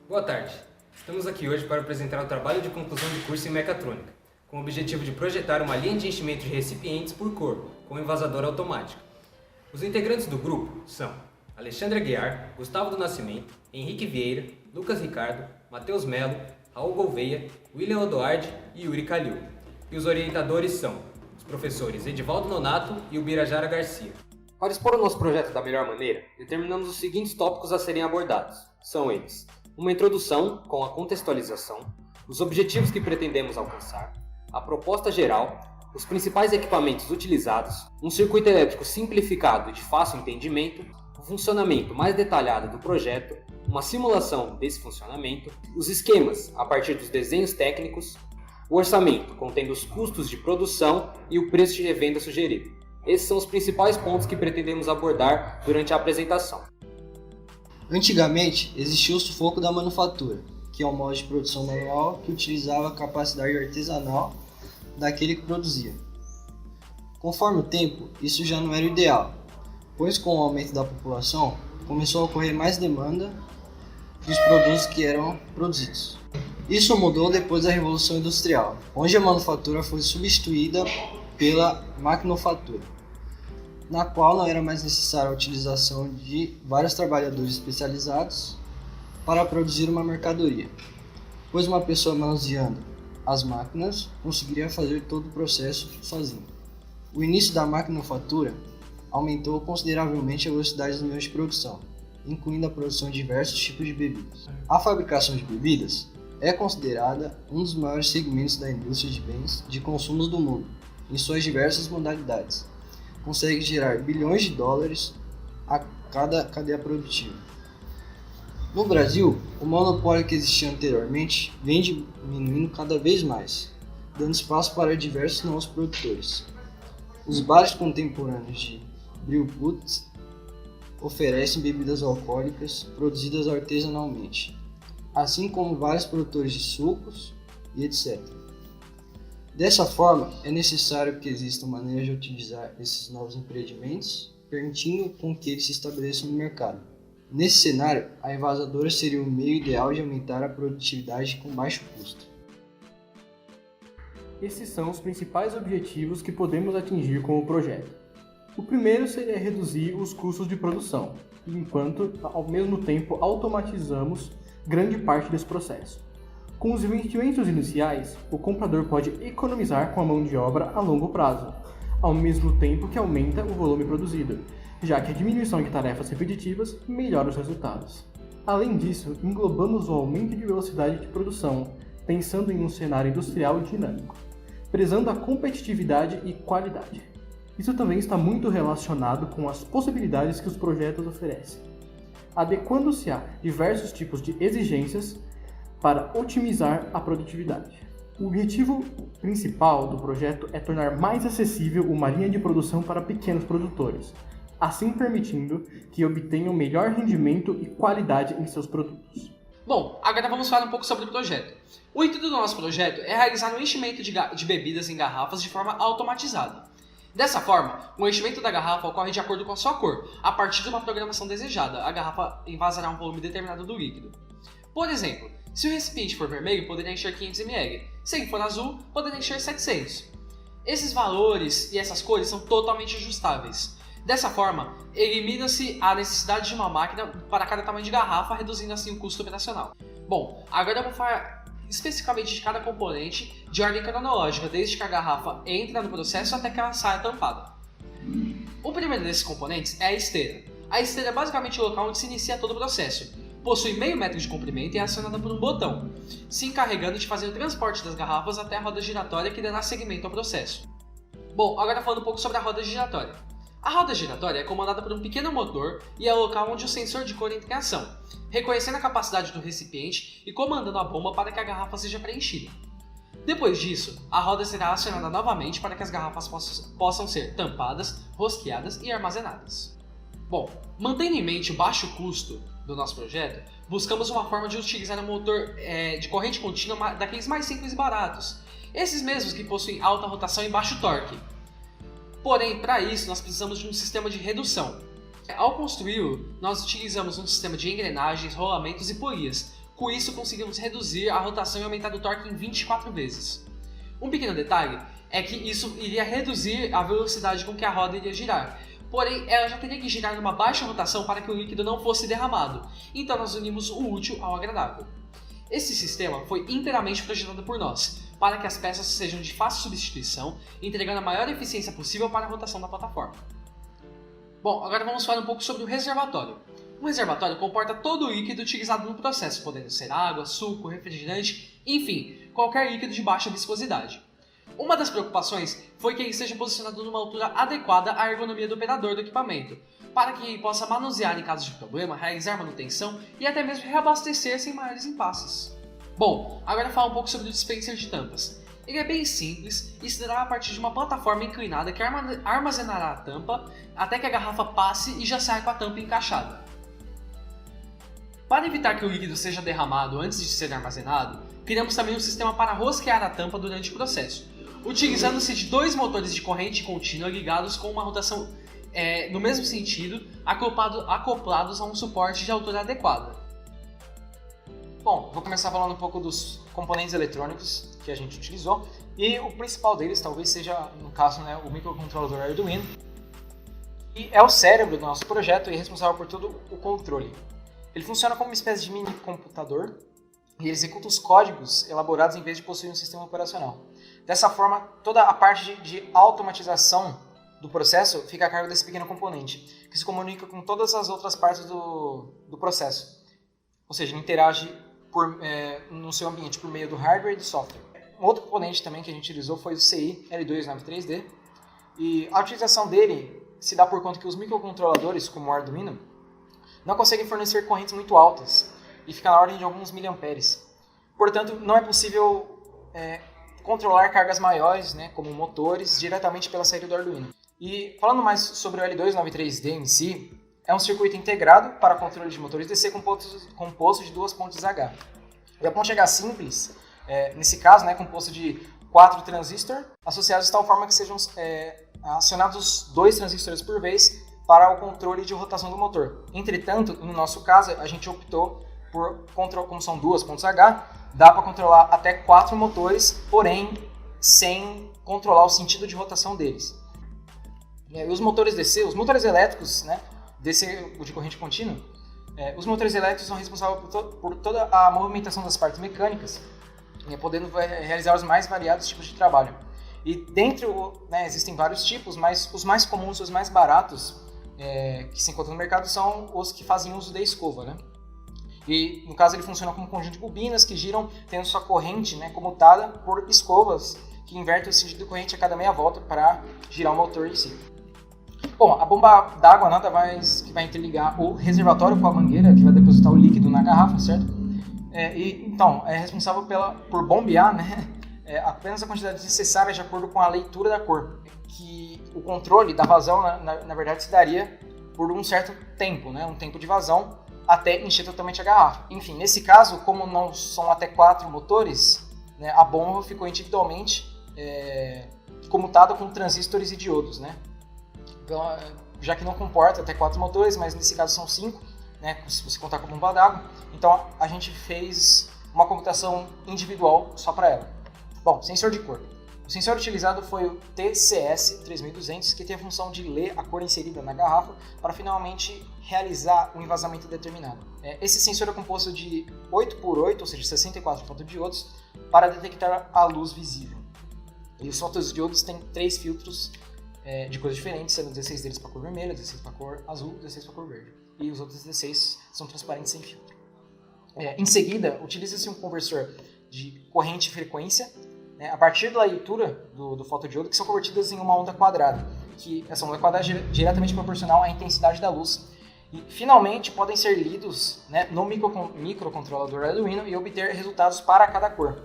Boa tarde. Estamos aqui hoje para apresentar o trabalho de conclusão de curso em mecatrônica, com o objetivo de projetar uma linha de enchimento de recipientes por cor, com envasador automático. Os integrantes do grupo são Alexandre Aguiar, Gustavo do Nascimento, Henrique Vieira, Lucas Ricardo, Matheus Melo, Raul Gouveia, William Odoardi e Yuri Calil. E os orientadores são os professores Edivaldo Nonato e Ubirajara Garcia. Para expor o nosso projeto da melhor maneira, determinamos os seguintes tópicos a serem abordados. São eles: uma introdução com a contextualização, os objetivos que pretendemos alcançar, a proposta geral, os principais equipamentos utilizados, um circuito elétrico simplificado e de fácil entendimento, o funcionamento mais detalhado do projeto, uma simulação desse funcionamento, os esquemas a partir dos desenhos técnicos, o orçamento contendo os custos de produção e o preço de revenda sugerido. Esses são os principais pontos que pretendemos abordar durante a apresentação. Antigamente, existia o sufoco da manufatura, que é um modo de produção manual que utilizava a capacidade artesanal daquele que produzia. Conforme o tempo, isso já não era o ideal, pois com o aumento da população, começou a ocorrer mais demanda dos produtos que eram produzidos. Isso mudou depois da Revolução Industrial, onde a manufatura foi substituída pela maquinofatura, na qual não era mais necessária a utilização de vários trabalhadores especializados para produzir uma mercadoria, pois uma pessoa manuseando as máquinas conseguiria fazer todo o processo sozinho. O início da maquinofatura aumentou consideravelmente a velocidade dos meios de produção, incluindo a produção de diversos tipos de bebidas. A fabricação de bebidas é considerada um dos maiores segmentos da indústria de bens de consumo do mundo, em suas diversas modalidades. Consegue gerar bilhões de dólares a cada cadeia produtiva. No Brasil, o monopólio que existia anteriormente vem diminuindo cada vez mais, dando espaço para diversos novos produtores. Os bares contemporâneos de Brewpubs oferecem bebidas alcoólicas produzidas artesanalmente, assim como vários produtores de sucos e etc. Dessa forma, é necessário que existam maneiras de utilizar esses novos empreendimentos, permitindo com que eles se estabeleçam no mercado. Nesse cenário, a envasadora seria o meio ideal de aumentar a produtividade com baixo custo. Esses são os principais objetivos que podemos atingir com o projeto. O primeiro seria reduzir os custos de produção, enquanto, ao mesmo tempo, automatizamos grande parte desse processo. Com os investimentos iniciais, o comprador pode economizar com a mão de obra a longo prazo, ao mesmo tempo que aumenta o volume produzido, já que a diminuição de tarefas repetitivas melhora os resultados. Além disso, englobamos o aumento de velocidade de produção, pensando em um cenário industrial dinâmico, prezando a competitividade e qualidade. Isso também está muito relacionado com as possibilidades que os projetos oferecem, adequando-se a diversos tipos de exigências para otimizar a produtividade. O objetivo principal do projeto é tornar mais acessível uma linha de produção para pequenos produtores, assim permitindo que obtenham melhor rendimento e qualidade em seus produtos. Bom, agora vamos falar um pouco sobre o projeto. O intuito do nosso projeto é realizar um enchimento de bebidas em garrafas de forma automatizada. Dessa forma, o enchimento da garrafa ocorre de acordo com a sua cor. A partir de uma programação desejada, a garrafa envasará um volume determinado do líquido. Por exemplo, se o recipiente for vermelho, poderá encher 500 ml. Se ele for azul, poderá encher 700. Esses valores e essas cores são totalmente ajustáveis. Dessa forma, elimina-se a necessidade de uma máquina para cada tamanho de garrafa, reduzindo assim o custo operacional. Bom, agora eu vou falar especificamente de cada componente de ordem cronológica, desde que a garrafa entra no processo até que ela saia tampada. O primeiro desses componentes é a esteira. A esteira é basicamente o local onde se inicia todo o processo. Possui meio metro de comprimento e é acionada por um botão, se encarregando de fazer o transporte das garrafas até a roda giratória que dará seguimento ao processo. Bom, agora falando um pouco sobre a roda giratória. A roda giratória é comandada por um pequeno motor e é o local onde o sensor de cor entra em ação, reconhecendo a capacidade do recipiente e comandando a bomba para que a garrafa seja preenchida. Depois disso, a roda será acionada novamente para que as garrafas possam ser tampadas, rosqueadas e armazenadas. Bom, mantendo em mente o baixo custo do nosso projeto, buscamos uma forma de utilizar um motor de corrente contínua daqueles mais simples e baratos, esses mesmos que possuem alta rotação e baixo torque. Porém, para isso, nós precisamos de um sistema de redução. Ao construí-lo, nós utilizamos um sistema de engrenagens, rolamentos e polias, Com isso, conseguimos reduzir a rotação e aumentar o torque em 24 vezes. Um pequeno detalhe é que isso iria reduzir a velocidade com que a roda iria girar. Porém, ela já teria que girar numa baixa rotação para que o líquido não fosse derramado. Então nós unimos o útil ao agradável. Esse sistema foi inteiramente projetado por nós, para que as peças sejam de fácil substituição, entregando a maior eficiência possível para a rotação da plataforma. Bom, agora vamos falar um pouco sobre o reservatório. Um reservatório comporta todo o líquido utilizado no processo, podendo ser água, suco, refrigerante, enfim, qualquer líquido de baixa viscosidade. Uma das preocupações foi que ele seja posicionado numa altura adequada à ergonomia do operador do equipamento, para que ele possa manusear em caso de problema, realizar manutenção e até mesmo reabastecer sem maiores impasses. Bom, agora falar um pouco sobre o dispenser de tampas. Ele é bem simples e se dará a partir de uma plataforma inclinada que armazenará a tampa até que a garrafa passe e já saia com a tampa encaixada. Para evitar que o líquido seja derramado antes de ser armazenado, criamos também um sistema para rosquear a tampa durante o processo, utilizando-se de 2 motores de corrente contínua ligados com uma rotação no mesmo sentido, acoplados a um suporte de altura adequada. Bom, vou começar falando um pouco dos componentes eletrônicos que a gente utilizou, e o principal deles talvez seja, no caso, o microcontrolador Arduino, e é o cérebro do nosso projeto e é responsável por todo o controle. Ele funciona como uma espécie de mini computador e ele executa os códigos elaborados em vez de possuir um sistema operacional. Dessa forma, toda a parte de automatização do processo fica a cargo desse pequeno componente, que se comunica com todas as outras partes do processo. Ou seja, ele interage no seu ambiente por meio do hardware e do software. Um outro componente também que a gente utilizou foi o CI L293D, e a utilização dele se dá por conta que os microcontroladores, como o Arduino, não conseguem fornecer correntes muito altas e fica na ordem de alguns miliamperes. Portanto, não é possível controlar cargas maiores, como motores, diretamente pela saída do Arduino. E falando mais sobre o L293D em si, é um circuito integrado para controle de motores DC composto de 2 pontes H. E a ponte H simples, nesse caso, é composto de 4 transistores associados de tal forma que sejam acionados 2 transistores por vez para o controle de rotação do motor. Entretanto, no nosso caso, a gente optou por, como são 2 pontos H, dá para controlar até 4 motores, porém sem controlar o sentido de rotação deles. E os motores DC, os motores elétricos, DC de corrente contínua, os motores elétricos são responsáveis por toda a movimentação das partes mecânicas, podendo realizar os mais variados tipos de trabalho. E dentro, existem vários tipos, mas os mais comuns, os mais baratos que se encontram no mercado são os que fazem uso da escova. E no caso ele funciona como um conjunto de bobinas que giram tendo sua corrente comutada por escovas que invertem o sentido da corrente a cada meia volta para girar o motor em si. Bom, a bomba d'água nada mais que vai interligar o reservatório com a mangueira que vai depositar o líquido na garrafa, certo? Então, é responsável por bombear apenas a quantidade necessária de acordo com a leitura da cor, que o controle da vazão, na verdade, se daria por um certo tempo, um tempo de vazão, até encher totalmente a garrafa. Enfim, nesse caso, como não são até 4 motores, a bomba ficou individualmente comutada com transistores e diodos, Então, já que não comporta até 4 motores, mas nesse caso são 5, se você contar com a bomba d'água, então a gente fez uma computação individual só para ela. Bom, sensor de cor. O sensor utilizado foi o TCS3200, que tem a função de ler a cor inserida na garrafa para finalmente realizar um envasamento determinado. Esse sensor é composto de 8x8, ou seja, 64 fotodiodos, para detectar a luz visível. E os fotodiodos têm 3 filtros de cores diferentes, sendo 16 deles para cor vermelha, 16 para cor azul, 16 para cor verde. E os outros 16 são transparentes sem filtro. Em seguida, utiliza-se um conversor de corrente e frequência, a partir da leitura do fotodiodo, que são convertidas em uma onda quadrada, que essa onda quadrada é diretamente proporcional à intensidade da luz. E, finalmente, podem ser lidos no microcontrolador Arduino e obter resultados para cada cor.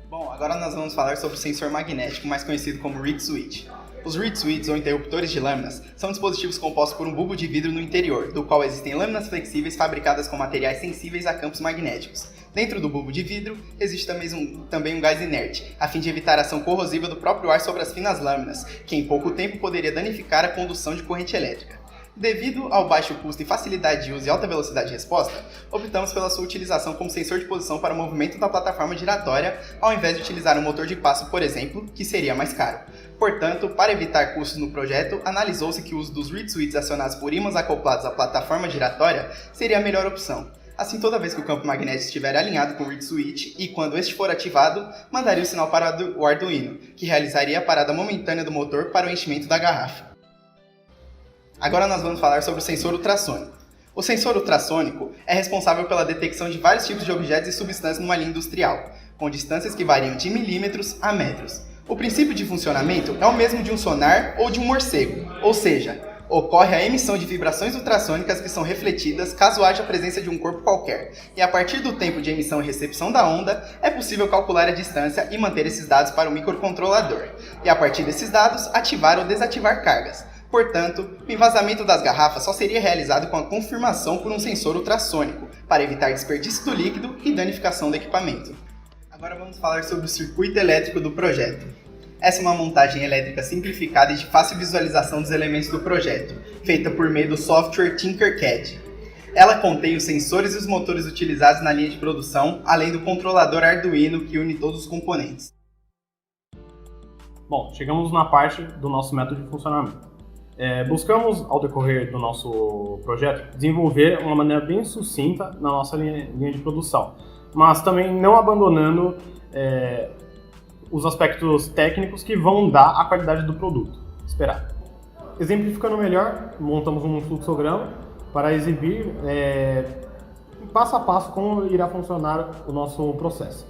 Bom, agora nós vamos falar sobre o sensor magnético, mais conhecido como reed switch. Os reed switches, ou interruptores de lâminas, são dispositivos compostos por um bulbo de vidro no interior, do qual existem lâminas flexíveis fabricadas com materiais sensíveis a campos magnéticos. Dentro do bulbo de vidro, existe também um gás inerte, a fim de evitar a ação corrosiva do próprio ar sobre as finas lâminas, que em pouco tempo poderia danificar a condução de corrente elétrica. Devido ao baixo custo e facilidade de uso e alta velocidade de resposta, optamos pela sua utilização como sensor de posição para o movimento da plataforma giratória, ao invés de utilizar um motor de passo, por exemplo, que seria mais caro. Portanto, para evitar custos no projeto, analisou-se que o uso dos reed switches acionados por ímãs acoplados à plataforma giratória seria a melhor opção. Assim, toda vez que o campo magnético estiver alinhado com o reed switch e quando este for ativado, mandaria o sinal para o Arduino, que realizaria a parada momentânea do motor para o enchimento da garrafa. Agora nós vamos falar sobre o sensor ultrassônico. O sensor ultrassônico é responsável pela detecção de vários tipos de objetos e substâncias numa linha industrial, com distâncias que variam de milímetros a metros. O princípio de funcionamento é o mesmo de um sonar ou de um morcego, ou seja, ocorre a emissão de vibrações ultrassônicas que são refletidas caso haja a presença de um corpo qualquer, e a partir do tempo de emissão e recepção da onda, é possível calcular a distância e manter esses dados para o microcontrolador, e a partir desses dados, ativar ou desativar cargas. Portanto, o envasamento das garrafas só seria realizado com a confirmação por um sensor ultrassônico, para evitar desperdício do líquido e danificação do equipamento. Agora vamos falar sobre o circuito elétrico do projeto. Essa é uma montagem elétrica simplificada e de fácil visualização dos elementos do projeto, feita por meio do software Tinkercad. Ela contém os sensores e os motores utilizados na linha de produção, além do controlador Arduino que une todos os componentes. Bom, chegamos na parte do nosso método de funcionamento. Buscamos, ao decorrer do nosso projeto, desenvolver uma maneira bem sucinta na nossa linha de produção, mas também não abandonando os aspectos técnicos que vão dar a qualidade do produto esperado. Exemplificando melhor, montamos um fluxograma para exibir passo a passo como irá funcionar o nosso processo.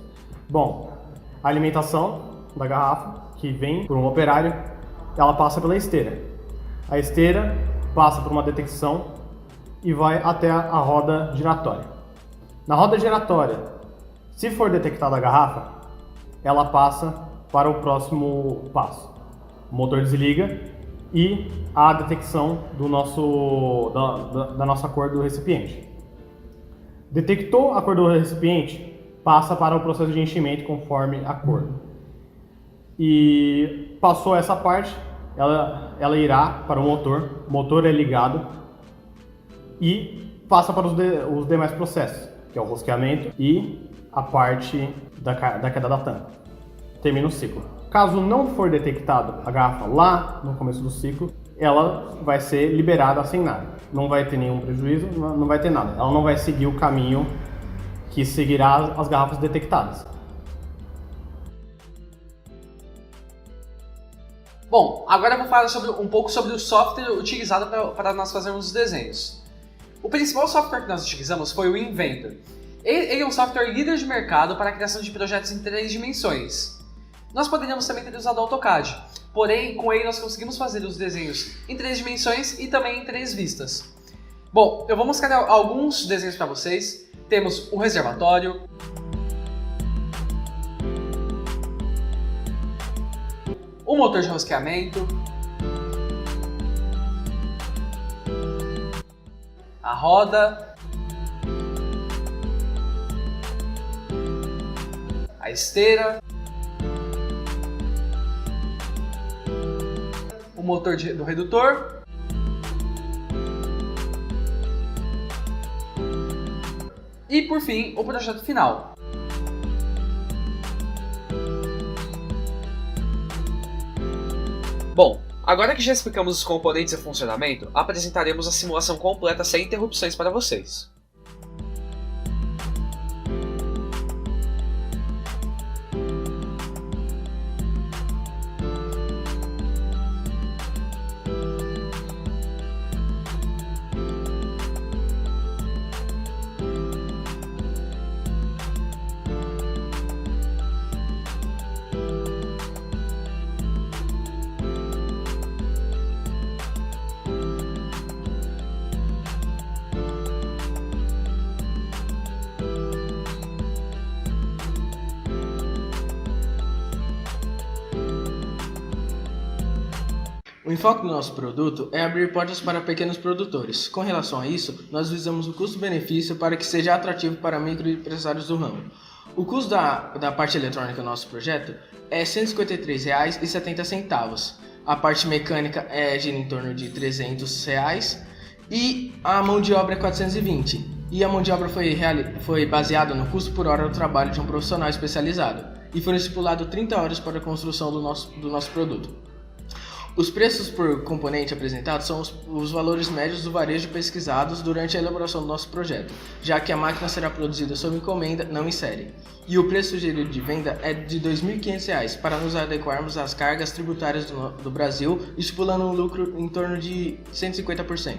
Bom, a alimentação da garrafa, que vem por um operário, ela passa pela esteira. A esteira passa por uma detecção e vai até a roda giratória. Na roda giratória, se for detectada a garrafa, ela passa para o próximo passo. O motor desliga e a detecção da nossa cor do recipiente. Detectou a cor do recipiente, passa para o processo de enchimento conforme a cor. E passou essa parte, ela irá para o motor é ligado e passa para os demais processos, que é o rosqueamento e a parte da queda da tampa. Termina o ciclo. Caso não for detectado a garrafa lá no começo do ciclo, ela vai ser liberada sem nada. Não vai ter nenhum prejuízo, não vai ter nada. Ela não vai seguir o caminho que seguirá as garrafas detectadas. Bom, agora eu vou falar um pouco sobre o software utilizado para nós fazermos os desenhos. O principal software que nós utilizamos foi o Inventor. Ele é um software líder de mercado para a criação de projetos em 3 dimensões. Nós poderíamos também ter usado o AutoCAD, porém com ele nós conseguimos fazer os desenhos em 3 dimensões e também em 3 vistas. Bom, eu vou mostrar alguns desenhos para vocês. Temos um reservatório, um motor de rosqueamento, a roda, a esteira, o motor do redutor, e por fim o projeto final. Bom, agora que já explicamos os componentes e funcionamento, apresentaremos a simulação completa sem interrupções para vocês. O enfoque do nosso produto é abrir portas para pequenos produtores. Com relação a isso, nós visamos o custo-benefício para que seja atrativo para microempresários do ramo. O custo da parte eletrônica do nosso projeto é R$ 153,70. a parte mecânica gira em torno de R$300 e a mão de obra é 420. E a mão de obra foi baseada no custo por hora do trabalho de um profissional especializado e foram estipulados 30 horas para a construção do nosso produto. Os preços por componente apresentados são os valores médios do varejo pesquisados durante a elaboração do nosso projeto, já que a máquina será produzida sob encomenda, não em série. E o preço sugerido de venda é de R$ 2.500 para nos adequarmos às cargas tributárias do Brasil, estipulando um lucro em torno de 150%.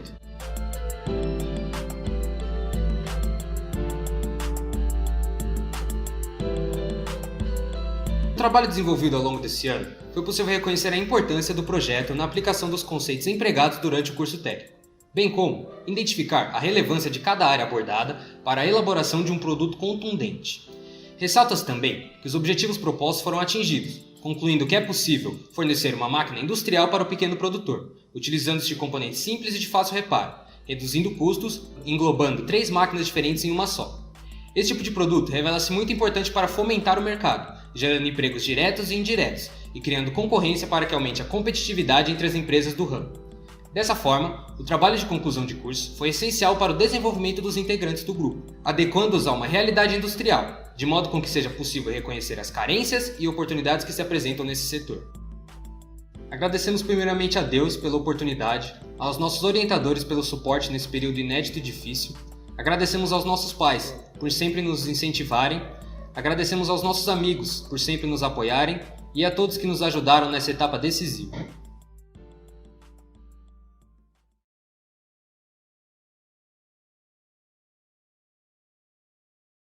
No trabalho desenvolvido ao longo desse ano, foi possível reconhecer a importância do projeto na aplicação dos conceitos empregados durante o curso técnico, bem como identificar a relevância de cada área abordada para a elaboração de um produto contundente. Ressalta-se também que os objetivos propostos foram atingidos, concluindo que é possível fornecer uma máquina industrial para o pequeno produtor, utilizando-se de componentes simples e de fácil reparo, reduzindo custos, englobando 3 máquinas diferentes em uma só. Esse tipo de produto revela-se muito importante para fomentar o mercado, gerando empregos diretos e indiretos, e criando concorrência para que aumente a competitividade entre as empresas do ramo. Dessa forma, o trabalho de conclusão de curso foi essencial para o desenvolvimento dos integrantes do grupo, adequando-os a uma realidade industrial, de modo com que seja possível reconhecer as carências e oportunidades que se apresentam nesse setor. Agradecemos primeiramente a Deus pela oportunidade, aos nossos orientadores pelo suporte nesse período inédito e difícil, agradecemos aos nossos pais por sempre nos incentivarem, agradecemos aos nossos amigos por sempre nos apoiarem e a todos que nos ajudaram nessa etapa decisiva.